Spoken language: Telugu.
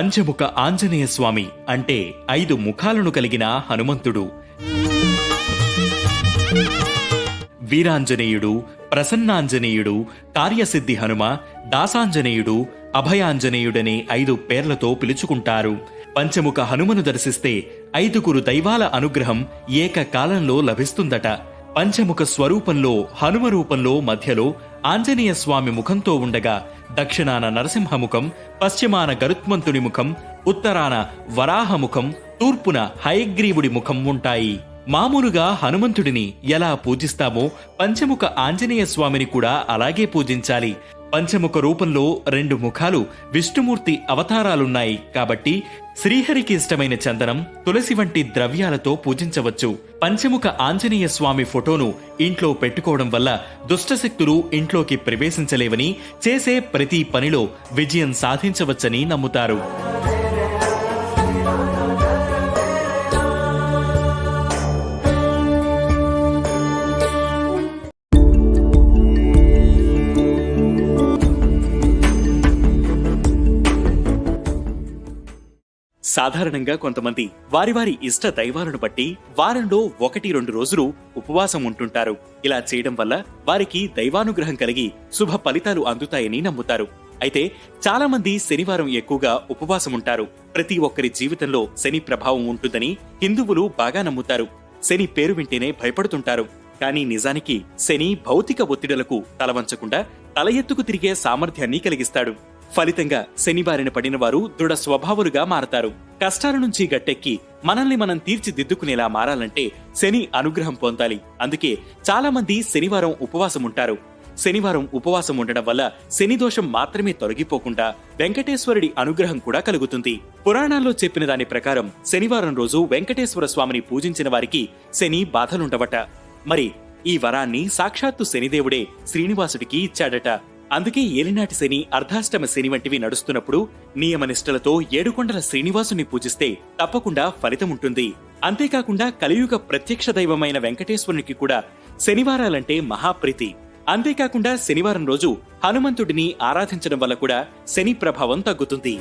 పంచముఖ ఆంజనేయ స్వామి అంటే 5 ముఖాలను కలిగిన హనుమంతుడు. వీరాంజనేయుడు, ప్రసన్నాంజనేయుడు, కార్యసిద్ధి హనుమ, దాసాంజనేయుడు, అభయాంజనేయుడనే 5 పేర్లతో పిలుచుకుంటారు. పంచముఖ హనుమను దర్శిస్తే 5 దైవాల అనుగ్రహం ఏకకాలంలో లభిస్తుందట. పంచముఖ స్వరూపంలో హనుమ రూపంలో మధ్యలో ఆంజనేయ స్వామి ముఖంతో ఉండగా దక్షిణాన నరసింహముఖం, పశ్చిమాన గరుత్మంతుని ముఖం, ఉత్తరాన వరాహముఖం, తూర్పున హయగ్రీవుడి ముఖం ఉంటాయి. మామూలుగా హనుమంతుడిని ఎలా పూజిస్తామో పంచముఖ ఆంజనేయ స్వామిని కూడా అలాగే పూజించాలి. పంచముఖ రూపంలో 2 ముఖాలు విష్ణుమూర్తి అవతారాలున్నాయి కాబట్టి శ్రీహరికి ఇష్టమైన చందనం, తులసి వంటి ద్రవ్యాలతో పూజించవచ్చు. పంచముఖ ఆంజనేయ స్వామి ఫోటోను ఇంట్లో పెట్టుకోవడం వల్ల దుష్టశక్తులు ఇంట్లోకి ప్రవేశించలేవని, చేసే ప్రతి పనిలో విజయం సాధించవచ్చని నమ్ముతారు. సాధారణంగా కొంతమంది వారి వారి ఇష్ట దైవాలను బట్టి వారంలో 1-2 రోజులు ఉపవాసం ఉంటుంటారు. ఇలా చేయడం వల్ల వారికి దైవానుగ్రహం కలిగి శుభ ఫలితాలు అందుతాయని నమ్ముతారు. అయితే చాలా మంది శనివారం ఎక్కువగా ఉపవాసం ఉంటారు. ప్రతి ఒక్కరి జీవితంలో శని ప్రభావం ఉంటుందని హిందువులు బాగా నమ్ముతారు. శని పేరు వింటేనే భయపడుతుంటారు. కానీ నిజానికి శని భౌతిక ఒత్తిడులకు తలవంచకుండా తల ఎత్తుకు తిరిగే సామర్థ్యాన్ని కలిగిస్తాడు. ఫలితంగా శని బారిన పడిన వారు దృఢ స్వభావులుగా మారతారు. కష్టాల నుంచి గట్టెక్కి మనల్ని మనం తీర్చిదిద్దుకునేలా మారాలంటే శని అనుగ్రహం పొందాలి. అందుకే చాలా మంది శనివారం ఉపవాసం ఉంటారు. శనివారం ఉపవాసం ఉండడం వల్ల శని దోషం మాత్రమే తొలగిపోకుండా వెంకటేశ్వరుడి అనుగ్రహం కూడా కలుగుతుంది. పురాణాల్లో చెప్పిన దాని ప్రకారం శనివారం రోజు వెంకటేశ్వర స్వామిని పూజించిన వారికి శని బాధలుండవట. మరి ఈ వరాన్ని సాక్షాత్తు శనిదేవుడే శ్రీనివాసుడికి ఇచ్చాడట. అందుకే ఏలినాటి శని, అర్ధాష్టమ శని వంటివి నడుస్తున్నప్పుడు నియమనిష్టలతో ఏడుకొండల శ్రీనివాసుని పూజిస్తే తప్పకుండా ఫలితముంటుంది. అంతేకాకుండా కలియుగ ప్రత్యక్ష దైవమైన వెంకటేశ్వరునికి కూడా శనివారాలంటే మహాప్రీతి. అంతేకాకుండా శనివారం రోజు హనుమంతుడిని ఆరాధించడం వల్ల కూడా శని ప్రభావం తగ్గుతుంది.